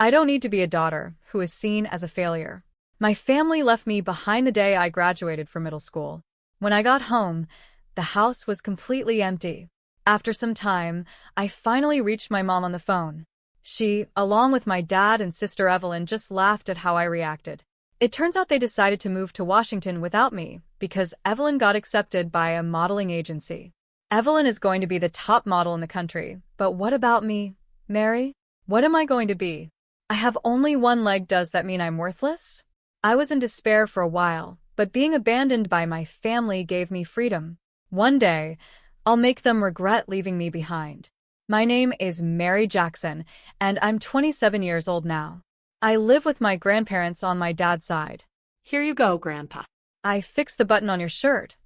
I don't need to be a daughter who is seen as a failure. My family left me behind the day I graduated from middle school. When I got home, the house was completely empty. After some time, I finally reached my mom on the phone. She, along with my dad and sister Evelyn, just laughed at how I reacted. It turns out they decided to move to Washington without me because Evelyn got accepted by a modeling agency. Evelyn is going to be the top model in the country, but what about me, Mary? What am I going to be? I have only one leg. Does that mean I'm worthless? I was in despair for a while, but being abandoned by my family gave me freedom. One day, I'll make them regret leaving me behind. My name is Mary Jackson, and I'm 27 years old now. I live with my grandparents on my dad's side. Here you go, Grandpa. I fixed the button on your shirt,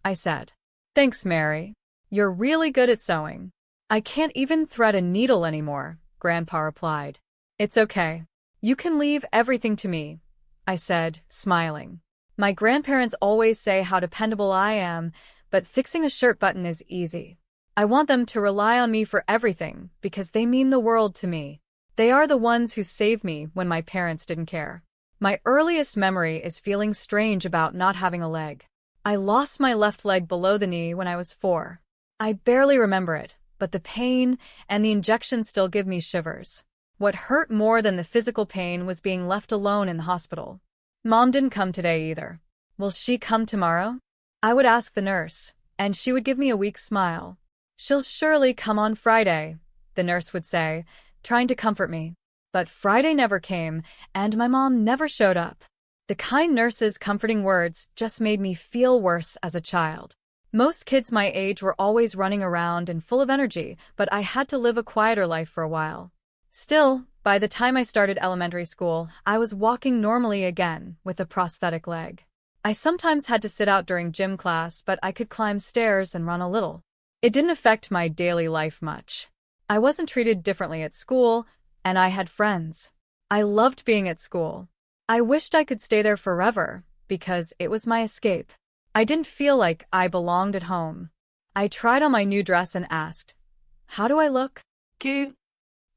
I said. Thanks, Mary. You're really good at sewing. I can't even thread a needle anymore, Grandpa replied. It's okay. You can leave everything to me, I said, smiling. My grandparents always say how dependable I am, but fixing a shirt button is easy. I want them to rely on me for everything because they mean the world to me. They are the ones who saved me when my parents didn't care. My earliest memory is feeling strange about not having a leg. I lost my left leg below the knee when I was 4. I barely remember it, but the pain and the injection still give me shivers. What hurt more than the physical pain was being left alone in the hospital. Mom didn't come today either. Will she come tomorrow? I would ask the nurse, and she would give me a weak smile. She'll surely come on Friday, the nurse would say, trying to comfort me. But Friday never came, and my mom never showed up. The kind nurse's comforting words just made me feel worse as a child. Most kids my age were always running around and full of energy, but I had to live a quieter life for a while. Still, by the time I started elementary school, I was walking normally again with a prosthetic leg. I sometimes had to sit out during gym class, but I could climb stairs and run a little. It didn't affect my daily life much. I wasn't treated differently at school, and I had friends. I loved being at school. I wished I could stay there forever, because it was my escape. I didn't feel like I belonged at home. I tried on my new dress and asked, "How do I look?" Cute.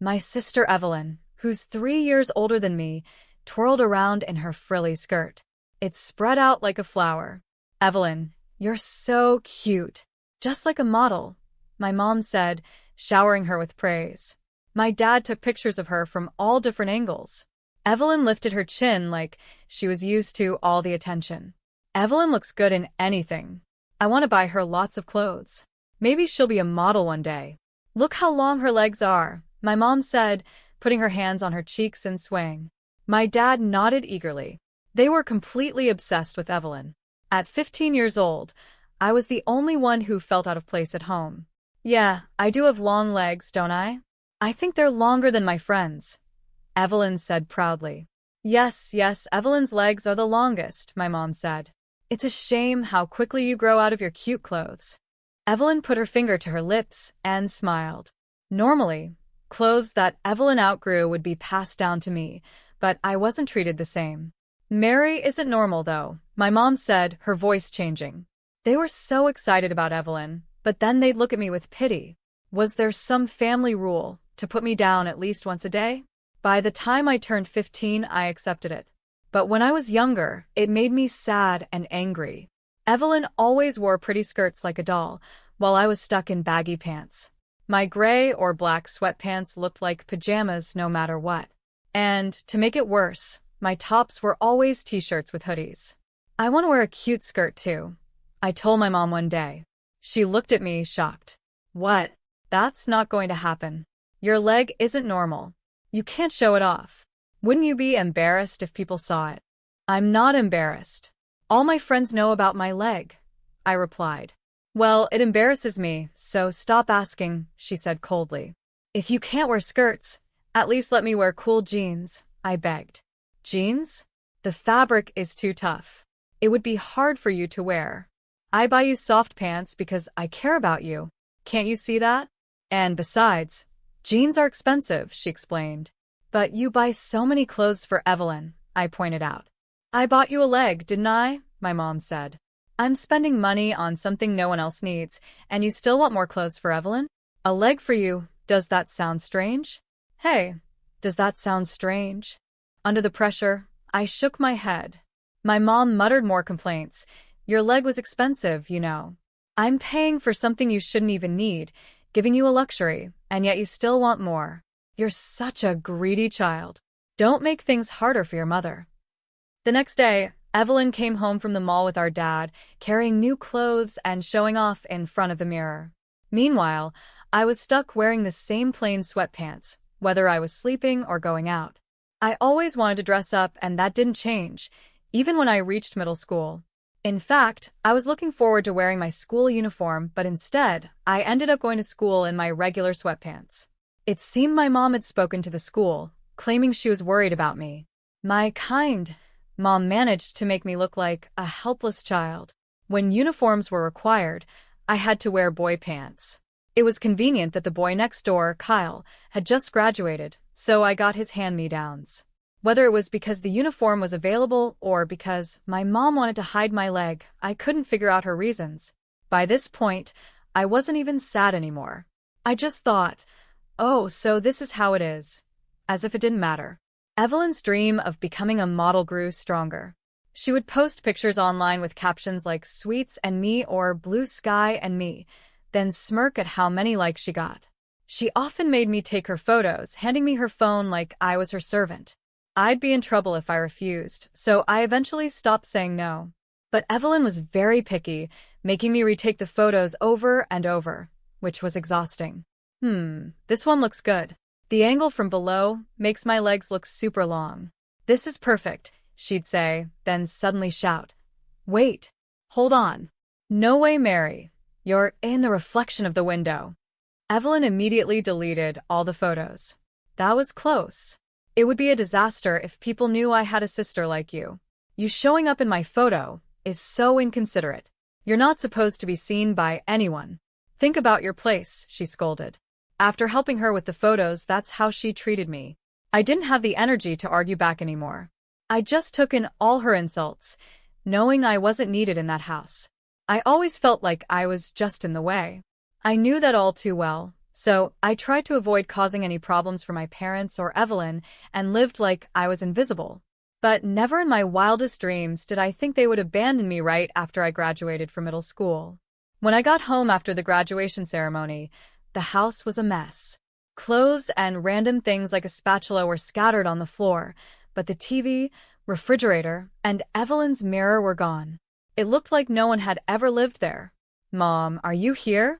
My sister Evelyn, who's 3 years older than me, twirled around in her frilly skirt. It spread out like a flower. "Evelyn, you're so cute. Just like a model," my mom said, showering her with praise. My dad took pictures of her from all different angles. Evelyn lifted her chin like she was used to all the attention. Evelyn looks good in anything. I want to buy her lots of clothes. Maybe she'll be a model one day. Look how long her legs are, my mom said, putting her hands on her cheeks and swaying. My dad nodded eagerly. They were completely obsessed with Evelyn. At 15 years old, I was the only one who felt out of place at home. Yeah, I do have long legs, don't I? I think they're longer than my friends, Evelyn said proudly. Yes, Evelyn's legs are the longest, my mom said. It's a shame how quickly you grow out of your cute clothes. Evelyn put her finger to her lips and smiled. Normally, clothes that Evelyn outgrew would be passed down to me, but I wasn't treated the same. Mary isn't normal, though, my mom said, her voice changing. They were so excited about Evelyn, but then they'd look at me with pity. Was there some family rule to put me down at least once a day? By the time I turned 15, I accepted it. But when I was younger, it made me sad and angry. Evelyn always wore pretty skirts like a doll, while I was stuck in baggy pants. My gray or black sweatpants looked like pajamas no matter what. And, to make it worse, my tops were always t-shirts with hoodies. I want to wear a cute skirt too, I told my mom one day. She looked at me, shocked. What? That's not going to happen. Your leg isn't normal. You can't show it off. Wouldn't you be embarrassed if people saw it? I'm not embarrassed. All my friends know about my leg, I replied. Well, it embarrasses me, so stop asking, she said coldly. If you can't wear skirts, at least let me wear cool jeans, I begged. Jeans? The fabric is too tough. It would be hard for you to wear. I buy you soft pants because I care about you. Can't you see that? And besides, jeans are expensive, she explained. But you buy so many clothes for Evelyn, I pointed out. I bought you a leg, didn't I? My mom said. I'm spending money on something no one else needs, and you still want more clothes for Evelyn? A leg for you, does that sound strange? Hey, Does that sound strange? Under the pressure, I shook my head. My mom muttered more complaints. Your leg was expensive, you know. I'm paying for something you shouldn't even need, giving you a luxury, and yet you still want more. You're such a greedy child. Don't make things harder for your mother. The next day, Evelyn came home from the mall with our dad, carrying new clothes and showing off in front of the mirror. Meanwhile, I was stuck wearing the same plain sweatpants, whether I was sleeping or going out. I always wanted to dress up, and that didn't change, even when I reached middle school. In fact, I was looking forward to wearing my school uniform, but instead, I ended up going to school in my regular sweatpants. It seemed my mom had spoken to the school, claiming she was worried about me. My kind mom managed to make me look like a helpless child. When uniforms were required, I had to wear boy pants. It was convenient that the boy next door, Kyle, had just graduated, so I got his hand-me-downs. Whether it was because the uniform was available or because my mom wanted to hide my leg, I couldn't figure out her reasons. By this point, I wasn't even sad anymore. I just thought, oh, so this is how it is. As if it didn't matter. Evelyn's dream of becoming a model grew stronger. She would post pictures online with captions like "Sweets and me" or "Blue sky and me," then smirk at how many likes she got. She often made me take her photos, handing me her phone like I was her servant. I'd be in trouble if I refused, so I eventually stopped saying no. But Evelyn was very picky, making me retake the photos over and over, which was exhausting. This one looks good. The angle from below makes my legs look super long. This is perfect, she'd say, then suddenly shout, "Wait, hold on. No way, Mary. You're in the reflection of the window." Evelyn immediately deleted all the photos. That was close. It would be a disaster if people knew I had a sister like you. You showing up in my photo is so inconsiderate. You're not supposed to be seen by anyone. Think about your place, she scolded. After helping her with the photos, that's how she treated me. I didn't have the energy to argue back anymore. I just took in all her insults, knowing I wasn't needed in that house. I always felt like I was just in the way. I knew that all too well, so I tried to avoid causing any problems for my parents or Evelyn and lived like I was invisible. But never in my wildest dreams did I think they would abandon me right after I graduated from middle school. When I got home after the graduation ceremony, the house was a mess. Clothes and random things like a spatula were scattered on the floor, but the TV, refrigerator, and Evelyn's mirror were gone. It looked like no one had ever lived there. "Mom, are you here?"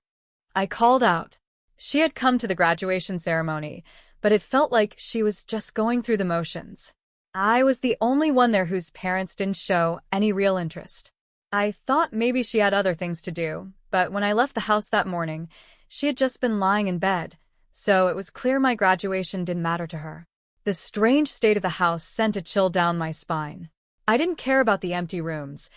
I called out. She had come to the graduation ceremony, but it felt like she was just going through the motions. I was the only one there whose parents didn't show any real interest. I thought maybe she had other things to do, but when I left the house that morning, she had just been lying in bed, so it was clear my graduation didn't matter to her. The strange state of the house sent a chill down my spine. I didn't care about the empty rooms.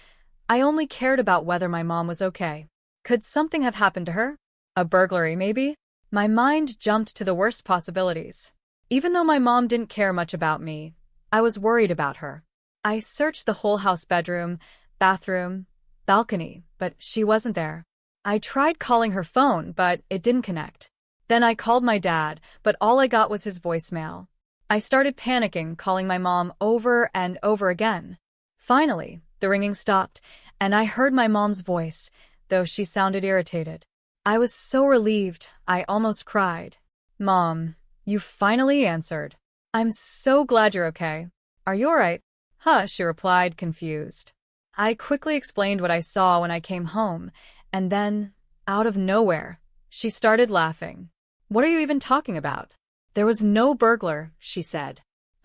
I only cared about whether my mom was okay. Could something have happened to her? A burglary, maybe? My mind jumped to the worst possibilities. Even though my mom didn't care much about me, I was worried about her. I searched the whole house, bedroom, bathroom, balcony, but she wasn't there. I tried calling her phone, but it didn't connect. Then I called my dad, but all I got was his voicemail. I started panicking, calling my mom over and over again. Finally, the ringing stopped, and I heard my mom's voice, though she sounded irritated. I was so relieved, I almost cried. "Mom, you finally answered. I'm so glad you're okay. Are you alright?" "Huh," she replied, confused. I quickly explained what I saw when I came home, and then, out of nowhere, she started laughing. "What are you even talking about? There was no burglar," she said.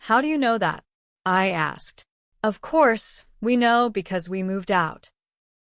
"How do you know that?" I asked. "Of course, we know because we moved out."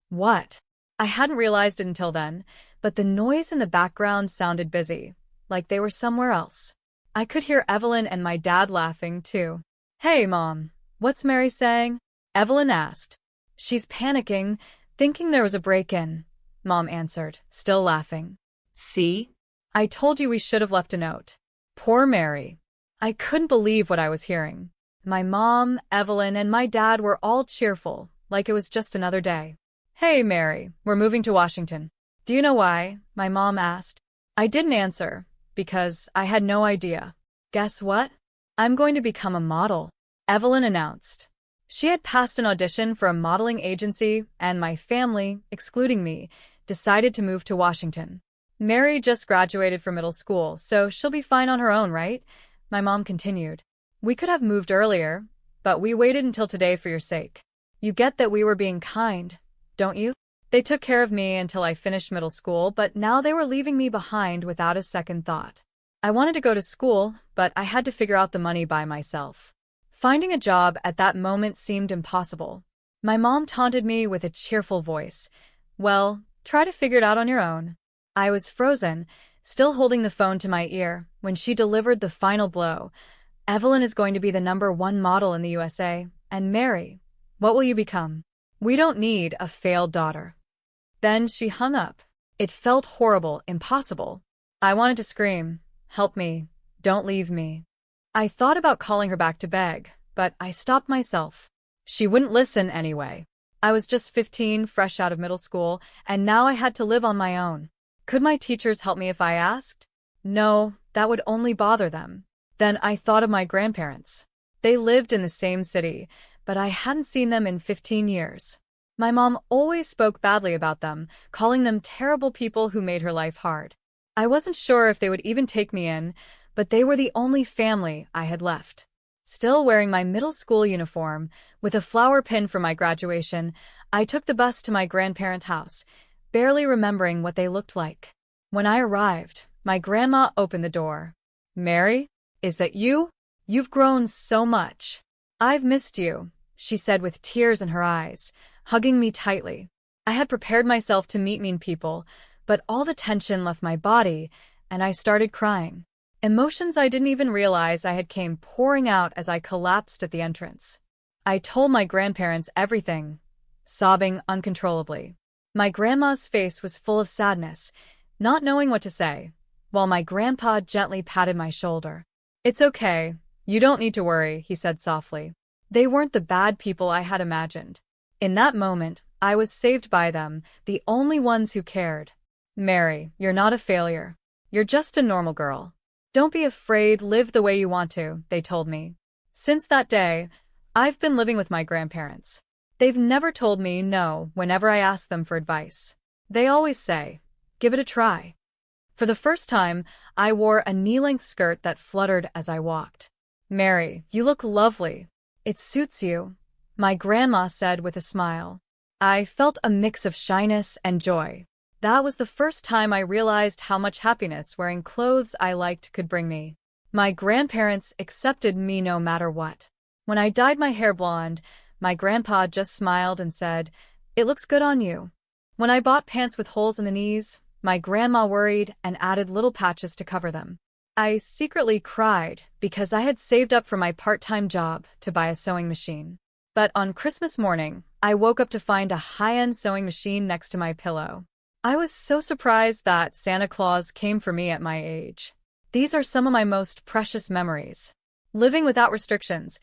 What? I hadn't realized it until then, but the noise in the background sounded busy, like they were somewhere else. I could hear Evelyn and my dad laughing, too. "Hey, Mom, what's Mary saying?" Evelyn asked. "She's panicking, thinking there was a break-in," Mom answered, still laughing. "See? I told you we should have left a note." Poor Mary. I couldn't believe what I was hearing. My mom, Evelyn, and my dad were all cheerful, like it was just another day. "Hey, Mary, we're moving to Washington." "Do you know why?" my mom asked. I didn't answer, because I had no idea. Guess what? I'm going to become a model, Evelyn announced. She had passed an audition for a modeling agency, and my family, excluding me, decided to move to Washington. Mary just graduated from middle school, so she'll be fine on her own, right? My mom continued. We could have moved earlier, but we waited until today for your sake. You get that we were being kind, don't you? They took care of me until I finished middle school, but now they were leaving me behind without a second thought. I wanted to go to school, but I had to figure out the money by myself. Finding a job at that moment seemed impossible. My mom taunted me with a cheerful voice. Well, try to figure it out on your own. I was frozen, still holding the phone to my ear, when she delivered the final blow. Evelyn is going to be the #1 model in the USA, and Mary, what will you become? We don't need a failed daughter. Then she hung up. It felt horrible, impossible. I wanted to scream, help me, don't leave me. I thought about calling her back to beg, but I stopped myself. She wouldn't listen anyway. I was just 15, fresh out of middle school, and now I had to live on my own. Could my teachers help me if I asked? No, that would only bother them. Then I thought of my grandparents. They lived in the same city, but I hadn't seen them in 15 years. My mom always spoke badly about them, calling them terrible people who made her life hard. I wasn't sure if they would even take me in, but they were the only family I had left. Still wearing my middle school uniform, with a flower pin for my graduation, I took the bus to my grandparents' house, barely remembering what they looked like. When I arrived, my grandma opened the door. Mary, is that you? You've grown so much. I've missed you, she said with tears in her eyes, hugging me tightly. I had prepared myself to meet mean people, but all the tension left my body, and I started crying. Emotions I didn't even realize I had came pouring out as I collapsed at the entrance. I told my grandparents everything, sobbing uncontrollably. My grandma's face was full of sadness, not knowing what to say, while my grandpa gently patted my shoulder. It's okay, you don't need to worry, he said softly. They weren't the bad people I had imagined. In that moment, I was saved by them, the only ones who cared. Mary, you're not a failure. You're just a normal girl. Don't be afraid, live the way you want to, they told me. Since that day, I've been living with my grandparents. They've never told me no whenever I ask them for advice. They always say, give it a try. For the first time, I wore a knee-length skirt that fluttered as I walked. Mary, you look lovely. It suits you, my grandma said with a smile. I felt a mix of shyness and joy. That was the first time I realized how much happiness wearing clothes I liked could bring me. My grandparents accepted me no matter what. When I dyed my hair blonde, my grandpa just smiled and said, "It looks good on you." When I bought pants with holes in the knees, my grandma worried and added little patches to cover them. I secretly cried because I had saved up for my part-time job to buy a sewing machine. But on Christmas morning, I woke up to find a high-end sewing machine next to my pillow. I was so surprised that Santa Claus came for me at my age. These are some of my most precious memories. Living without restrictions,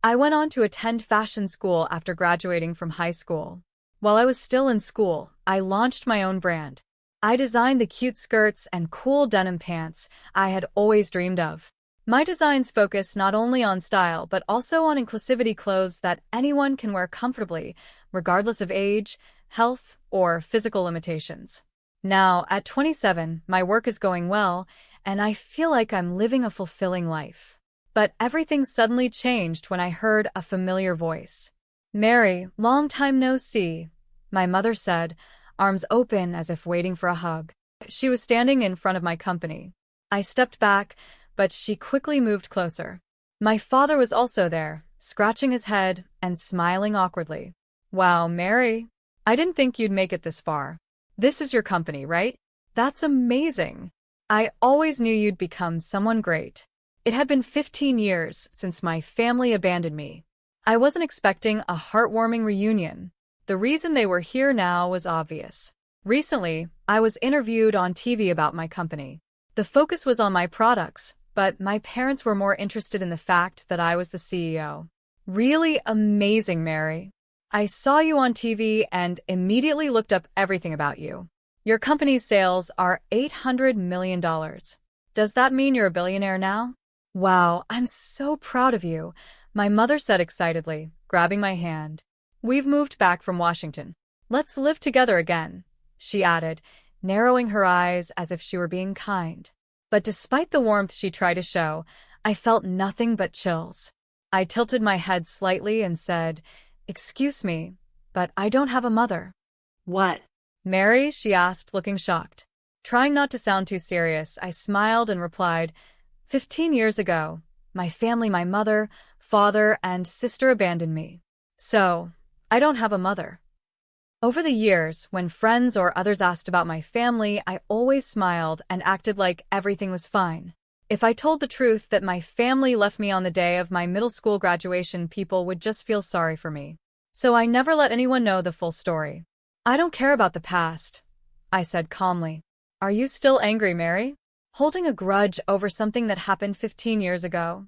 I went on to attend fashion school after graduating from high school. While I was still in school, I launched my own brand. I designed the cute skirts and cool denim pants I had always dreamed of. My designs focus not only on style but also on inclusivity clothes that anyone can wear comfortably, regardless of age, health, or physical limitations. Now, at 27, my work is going well, and I feel like I'm living a fulfilling life. But everything suddenly changed when I heard a familiar voice. "Mary, long time no see," my mother said, arms open as if waiting for a hug. She was standing in front of my company. I stepped back, but she quickly moved closer. My father was also there, scratching his head and smiling awkwardly. "Wow, Mary, I didn't think you'd make it this far. This is your company, right? That's amazing. I always knew you'd become someone great." It had been 15 years since my family abandoned me. I wasn't expecting a heartwarming reunion. The reason they were here now was obvious. Recently, I was interviewed on TV about my company. The focus was on my products, but my parents were more interested in the fact that I was the CEO. "Really amazing, Mary. I saw you on TV and immediately looked up everything about you. Your company's sales are $800 million. Does that mean you're a billionaire now?" Wow, I'm so proud of you, my mother said excitedly, grabbing my hand. We've moved back from Washington. Let's live together again, she added, narrowing her eyes as if she were being kind. But despite the warmth she tried to show, I felt nothing but chills. I tilted my head slightly and said, "Excuse me, but I don't have a mother." What? Mary, she asked, looking shocked. Trying not to sound too serious, I smiled and replied, 15 years ago, my family, my mother, father, and sister abandoned me. So, I don't have a mother. Over the years, when friends or others asked about my family, I always smiled and acted like everything was fine. If I told the truth that my family left me on the day of my middle school graduation, people would just feel sorry for me. So I never let anyone know the full story. I don't care about the past, I said calmly. Are you still angry, Mary? Holding a grudge over something that happened 15 years ago?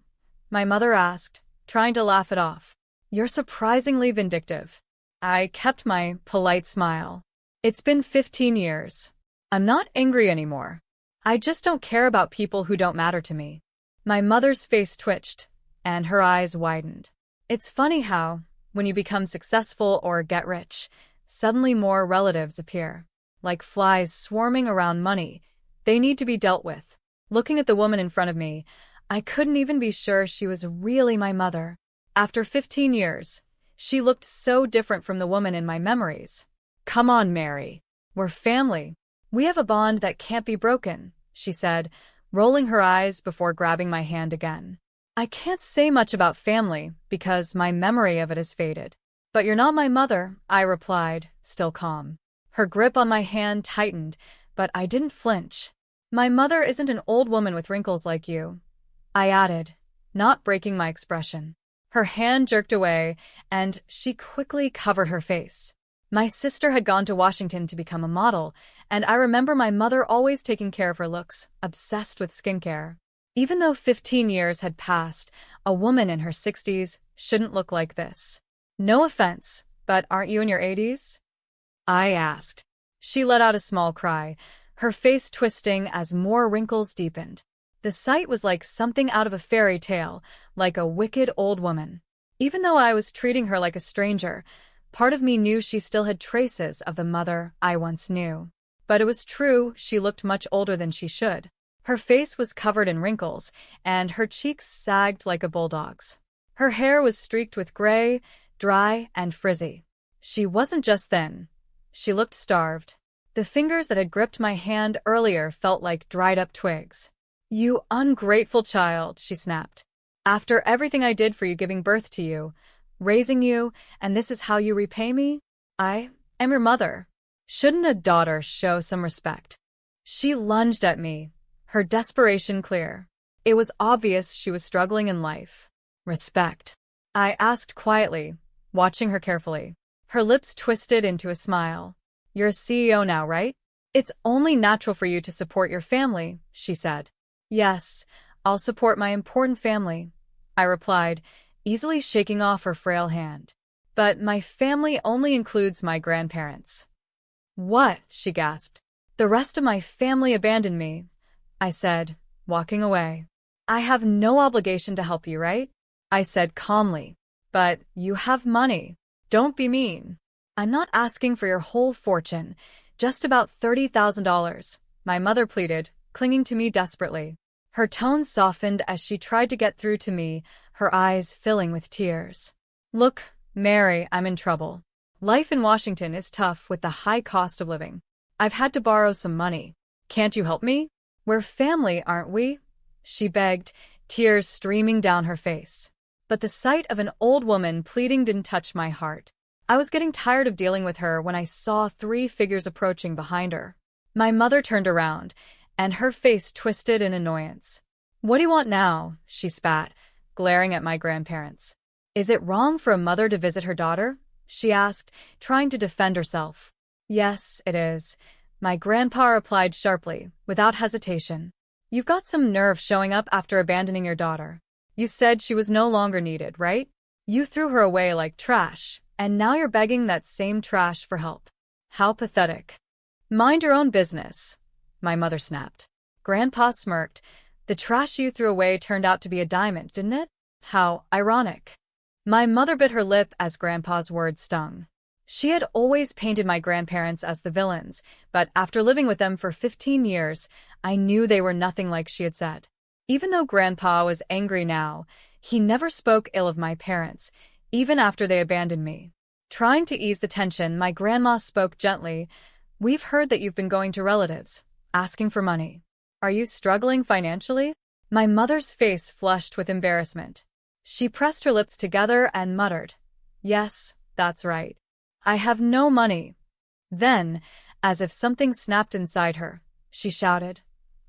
My mother asked, trying to laugh it off. You're surprisingly vindictive. I kept my polite smile. It's been 15 years. I'm not angry anymore. I just don't care about people who don't matter to me. My mother's face twitched, and her eyes widened. It's funny how, when you become successful or get rich, suddenly more relatives appear. Like flies swarming around money, they need to be dealt with. Looking at the woman in front of me, I couldn't even be sure she was really my mother. After 15 years, she looked so different from the woman in my memories. Come on, Mary. We're family. We have a bond that can't be broken, she said, rolling her eyes before grabbing my hand again. I can't say much about family because my memory of it has faded. But you're not my mother, I replied, still calm. Her grip on my hand tightened, but I didn't flinch. My mother isn't an old woman with wrinkles like you, I added, not breaking my expression. Her hand jerked away, and she quickly covered her face. My sister had gone to Washington to become a model, and I remember my mother always taking care of her looks, obsessed with skincare. Even though 15 years had passed, a woman in her 60s shouldn't look like this. No offense, but aren't you in your 80s? I asked. She let out a small cry, her face twisting as more wrinkles deepened. The sight was like something out of a fairy tale, like a wicked old woman. Even though I was treating her like a stranger, part of me knew she still had traces of the mother I once knew. But it was true, she looked much older than she should. Her face was covered in wrinkles, and her cheeks sagged like a bulldog's. Her hair was streaked with gray, dry, and frizzy. She wasn't just thin. She looked starved. The fingers that had gripped my hand earlier felt like dried-up twigs. You ungrateful child, she snapped. After everything I did for you, giving birth to you, raising you, and this is how you repay me? I am your mother. Shouldn't a daughter show some respect? She lunged at me, her desperation clear. It was obvious she was struggling in life. Respect? I asked quietly, watching her carefully. Her lips twisted into a smile. You're a CEO now, right? It's only natural for you to support your family, she said. Yes, I'll support my important family, I replied, easily shaking off her frail hand. But my family only includes my grandparents. What? She gasped. The rest of my family abandoned me, I said, walking away. I have no obligation to help you, right? I said calmly. But you have money. Don't be mean. I'm not asking for your whole fortune, just about $30,000, my mother pleaded, clinging to me desperately. Her tone softened as she tried to get through to me, her eyes filling with tears. Look, Mary, I'm in trouble. Life in Washington is tough with the high cost of living. I've had to borrow some money. Can't you help me? We're family, aren't we? She begged, tears streaming down her face. But the sight of an old woman pleading didn't touch my heart. I was getting tired of dealing with her when I saw 3 figures approaching behind her. My mother turned around, and her face twisted in annoyance. What do you want now? She spat, glaring at my grandparents. Is it wrong for a mother to visit her daughter? She asked, trying to defend herself. Yes, it is, my grandpa replied sharply, without hesitation. You've got some nerve showing up after abandoning your daughter. You said she was no longer needed, right? You threw her away like trash, and now you're begging that same trash for help. How pathetic. Mind your own business, my mother snapped. Grandpa smirked, The trash you threw away turned out to be a diamond, didn't it? How ironic. My mother bit her lip as Grandpa's words stung. She had always painted my grandparents as the villains, but after living with them for 15 years, I knew they were nothing like she had said. Even though Grandpa was angry now, he never spoke ill of my parents, even after they abandoned me. Trying to ease the tension, my grandma spoke gently. "We've heard that you've been going to relatives, asking for money. Are you struggling financially?" My mother's face flushed with embarrassment. She pressed her lips together and muttered, "Yes, that's right. I have no money." Then, as if something snapped inside her, she shouted,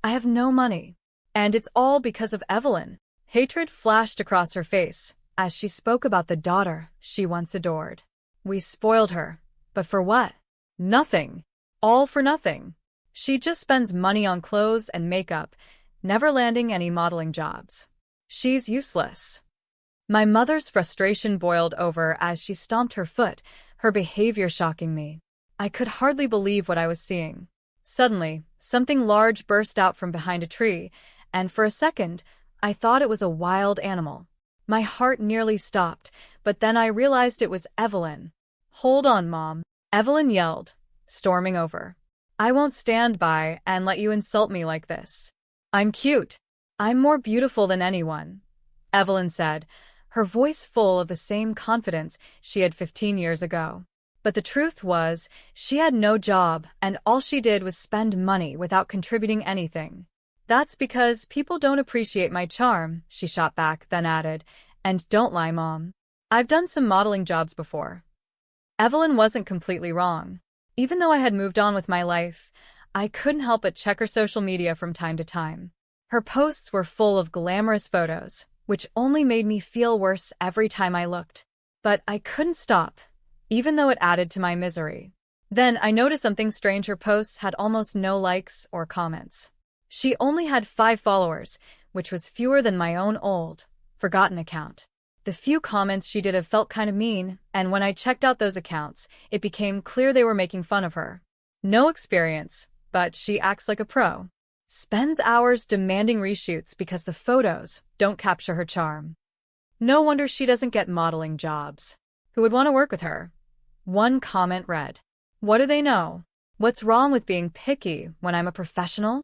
"I have no money. And it's all because of Evelyn." Hatred flashed across her face as she spoke about the daughter she once adored. "We spoiled her. But for what? Nothing. All for nothing. She just spends money on clothes and makeup, never landing any modeling jobs. She's useless." My mother's frustration boiled over as she stomped her foot, her behavior shocking me. I could hardly believe what I was seeing. Suddenly, something large burst out from behind a tree, and for a second, I thought it was a wild animal. My heart nearly stopped, but then I realized it was Evelyn. "Hold on, Mom," Evelyn yelled, storming over. "I won't stand by and let you insult me like this. I'm cute. I'm more beautiful than anyone," Evelyn said, her voice full of the same confidence she had 15 years ago. But the truth was, she had no job, and all she did was spend money without contributing anything. "That's because people don't appreciate my charm," she shot back, then added, "And don't lie, Mom. I've done some modeling jobs before." Evelyn wasn't completely wrong. Even though I had moved on with my life, I couldn't help but check her social media from time to time. Her posts were full of glamorous photos, which only made me feel worse every time I looked. But I couldn't stop, even though it added to my misery. Then I noticed something strange. Her posts had almost no likes or comments. She only had 5 followers, which was fewer than my own old, forgotten account. The few comments she did have felt kind of mean, and when I checked out those accounts, it became clear they were making fun of her. No experience, but she acts like a pro. Spends hours demanding reshoots because the photos don't capture her charm. No wonder she doesn't get modeling jobs. Who would want to work with her? One comment read, "What do they know? What's wrong with being picky when I'm a professional?"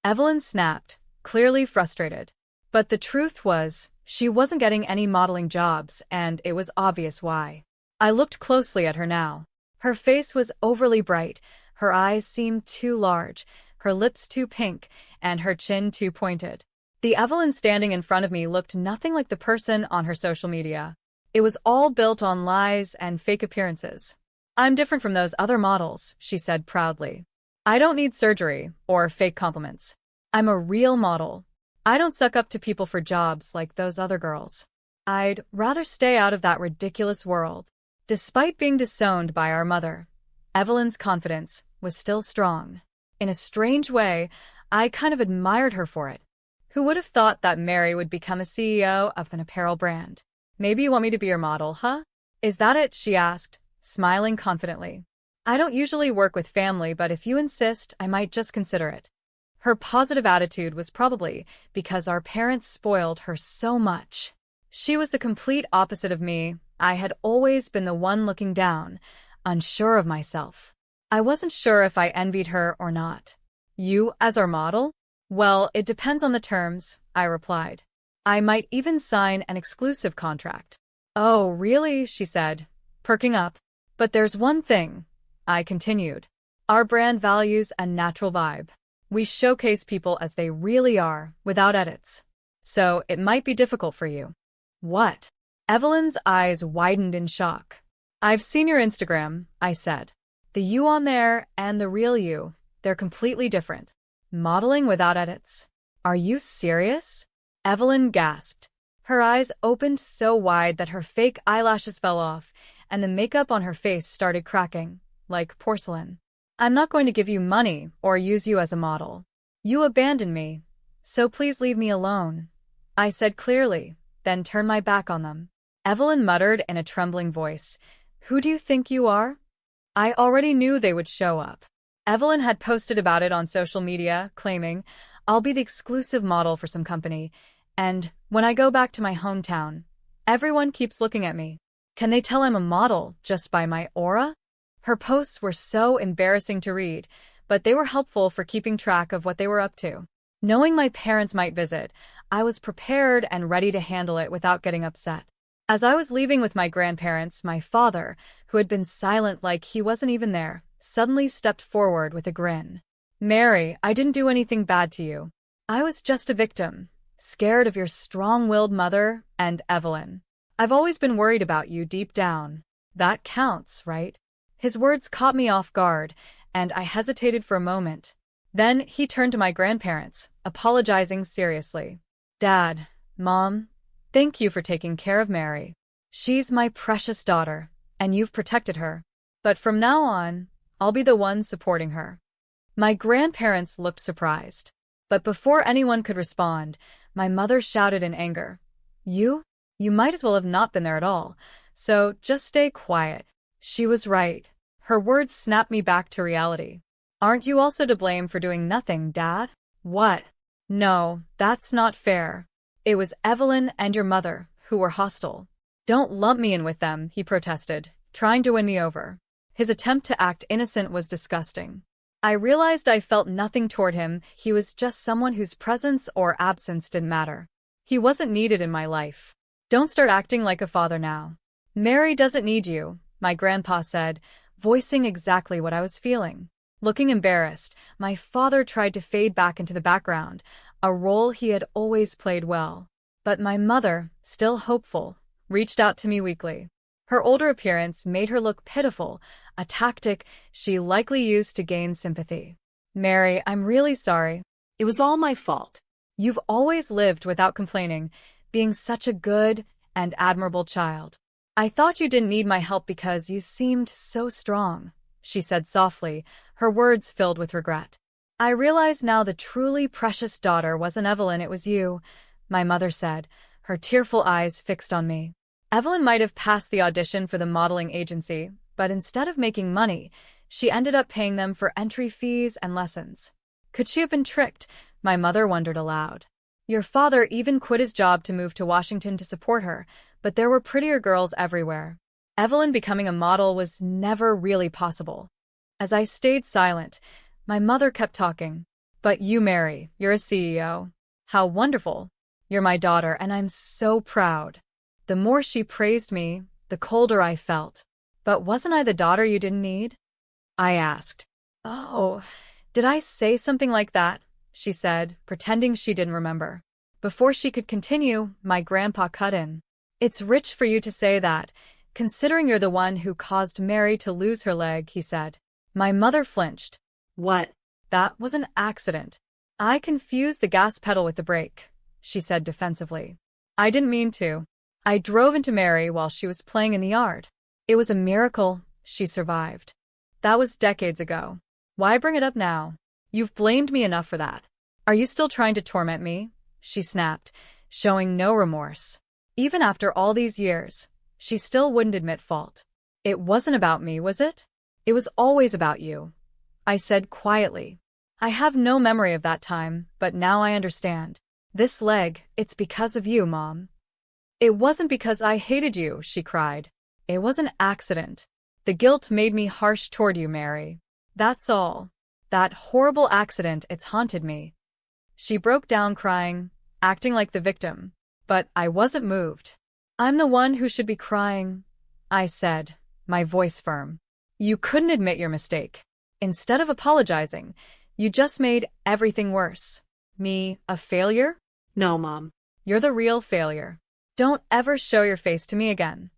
Evelyn snapped, clearly frustrated. But the truth was, she wasn't getting any modeling jobs, and it was obvious why. I looked closely at her now. Her face was overly bright, her eyes seemed too large, her lips too pink, and her chin too pointed. The Evelyn standing in front of me looked nothing like the person on her social media. It was all built on lies and fake appearances. "I'm different from those other models," she said proudly. "I don't need surgery or fake compliments. I'm a real model. I don't suck up to people for jobs like those other girls. I'd rather stay out of that ridiculous world." Despite being disowned by our mother, Evelyn's confidence was still strong. In a strange way, I kind of admired her for it. Who would have thought that Mary would become a CEO of an apparel brand? "Maybe you want me to be your model, huh? Is that it?" she asked, smiling confidently. "I don't usually work with family, but if you insist, I might just consider it." Her positive attitude was probably because our parents spoiled her so much. She was the complete opposite of me. I had always been the one looking down, unsure of myself. I wasn't sure if I envied her or not. "You as our model?" "Well, it depends on the terms," I replied. "I might even sign an exclusive contract." "Oh, really?" she said, perking up. "But there's one thing," I continued. "Our brand values a natural vibe. We showcase people as they really are, without edits. So it might be difficult for you." "What?" Evelyn's eyes widened in shock. "I've seen your Instagram," I said. "The you on there and the real you, they're completely different. Modeling without edits? Are you serious?" Evelyn gasped. Her eyes opened so wide that her fake eyelashes fell off, and the makeup on her face started cracking, like porcelain. "I'm not going to give you money or use you as a model. You abandoned me, so please leave me alone," I said clearly, then turned my back on them. Evelyn muttered in a trembling voice, "Who do you think you are?" I already knew they would show up. Evelyn had posted about it on social media, claiming, I'll be the exclusive model for some company, and when I go back to my hometown, everyone keeps looking at me. Can they tell I'm a model just by my aura? Her posts were so embarrassing to read, but they were helpful for keeping track of what they were up to. Knowing my parents might visit, I was prepared and ready to handle it without getting upset. As I was leaving with my grandparents, my father, who had been silent like he wasn't even there, suddenly stepped forward with a grin. Mary, I didn't do anything bad to you. I was just a victim, scared of your strong-willed mother and Evelyn. I've always been worried about you deep down. That counts, right? His words caught me off guard, and I hesitated for a moment. Then he turned to my grandparents, apologizing seriously. Dad, Mom, thank you for taking care of Mary. She's my precious daughter, and you've protected her. But from now on, I'll be the one supporting her. My grandparents looked surprised. But before anyone could respond, my mother shouted in anger. You might as well have not been there at all, so just stay quiet. She was right. Her words snapped me back to reality. Aren't you also to blame for doing nothing, Dad? What? No, that's not fair. It was Evelyn and your mother who were hostile. Don't lump me in with them, he protested, trying to win me over. His attempt to act innocent was disgusting. I realized I felt nothing toward him. He was just someone whose presence or absence didn't matter. He wasn't needed in my life. Don't start acting like a father now. Mary doesn't need you, my grandpa said, voicing exactly what I was feeling. Looking embarrassed, my father tried to fade back into the background, a role he had always played well. But my mother, still hopeful, reached out to me weakly. Her older appearance made her look pitiful, a tactic she likely used to gain sympathy. Mary, I'm really sorry. It was all my fault. You've always lived without complaining, being such a good and admirable child. I thought you didn't need my help because you seemed so strong, she said softly, her words filled with regret. I realize now the truly precious daughter wasn't Evelyn, it was you, my mother said, her tearful eyes fixed on me. Evelyn might have passed the audition for the modeling agency, but instead of making money, she ended up paying them for entry fees and lessons. Could she have been tricked? My mother wondered aloud. Your father even quit his job to move to Washington to support her, but there were prettier girls everywhere. Evelyn becoming a model was never really possible. As I stayed silent, my mother kept talking. But you, Mary, you're a CEO. How wonderful. You're my daughter, and I'm so proud. The more she praised me, the colder I felt. But wasn't I the daughter you didn't need? I asked. Oh, did I say something like that? She said, pretending she didn't remember. Before she could continue, my grandpa cut in. It's rich for you to say that, considering you're the one who caused Mary to lose her leg, he said. My mother flinched. What? That was an accident. I confused the gas pedal with the brake, she said defensively. I didn't mean to. I drove into Mary while she was playing in the yard. It was a miracle she survived. That was decades ago. Why bring it up now? You've blamed me enough for that. Are you still trying to torment me? She snapped, showing no remorse. Even after all these years, she still wouldn't admit fault. It wasn't about me, was it? It was always about you, I said quietly. I have no memory of that time, but now I understand. This leg, it's because of you, Mom. It wasn't because I hated you, she cried. It was an accident. The guilt made me harsh toward you, Mary. That's all. That horrible accident, it's haunted me. She broke down crying, acting like the victim. But I wasn't moved. I'm the one who should be crying, I said, my voice firm. You couldn't admit your mistake. Instead of apologizing, you just made everything worse. Me, a failure? No, Mom. You're the real failure. Don't ever show your face to me again.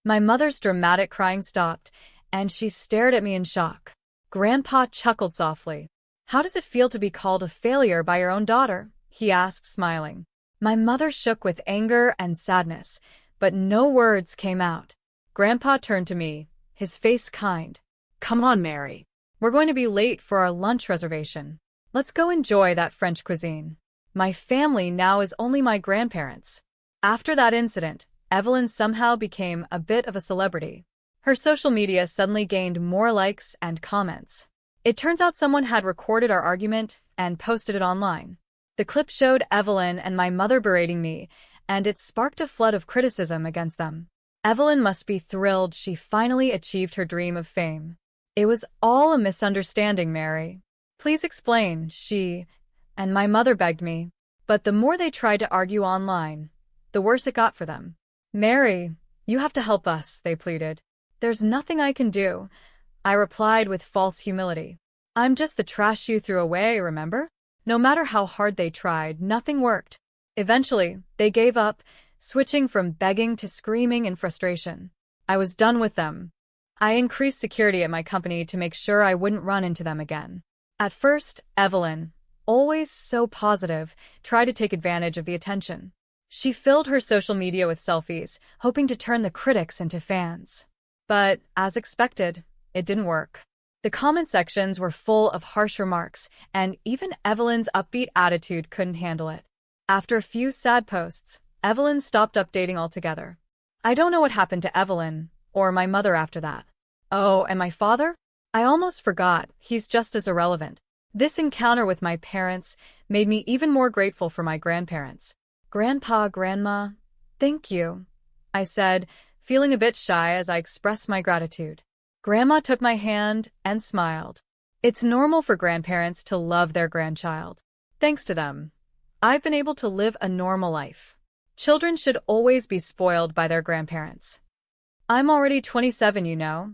My mother's dramatic crying stopped, and she stared at me in shock. Grandpa chuckled softly. How does it feel to be called a failure by your own daughter? He asked, smiling. My mother shook with anger and sadness, but no words came out. Grandpa turned to me, his face kind. Come on, Mary. We're going to be late for our lunch reservation. Let's go enjoy that French cuisine. My family now is only my grandparents. After that incident, Evelyn somehow became a bit of a celebrity. Her social media suddenly gained more likes and comments. It turns out someone had recorded our argument and posted it online. The clip showed Evelyn and my mother berating me, and it sparked a flood of criticism against them. Evelyn must be thrilled she finally achieved her dream of fame. It was all a misunderstanding, Mary. Please explain, she and my mother begged me. But the more they tried to argue online, the worse it got for them. Mary, you have to help us, they pleaded. There's nothing I can do, I replied with false humility. I'm just the trash you threw away, remember? No matter how hard they tried, nothing worked. Eventually, they gave up, switching from begging to screaming in frustration. I was done with them. I increased security at my company to make sure I wouldn't run into them again. At first, Evelyn, always so positive, tried to take advantage of the attention. She filled her social media with selfies, hoping to turn the critics into fans. But, as expected, it didn't work. The comment sections were full of harsh remarks, and even Evelyn's upbeat attitude couldn't handle it. After a few sad posts, Evelyn stopped updating altogether. I don't know what happened to Evelyn, or my mother after that. Oh, and my father? I almost forgot, he's just as irrelevant. This encounter with my parents made me even more grateful for my grandparents. Grandpa, Grandma, thank you, I said, feeling a bit shy as I expressed my gratitude. Grandma took my hand and smiled. It's normal for grandparents to love their grandchild. Thanks to them, I've been able to live a normal life. Children should always be spoiled by their grandparents. I'm already 27, you know,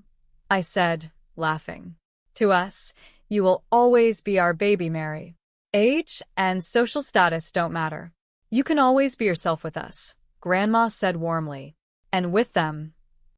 I said, laughing. To us, you will always be our baby, Mary. Age and social status don't matter. You can always be yourself with us, Grandma said warmly. And with them,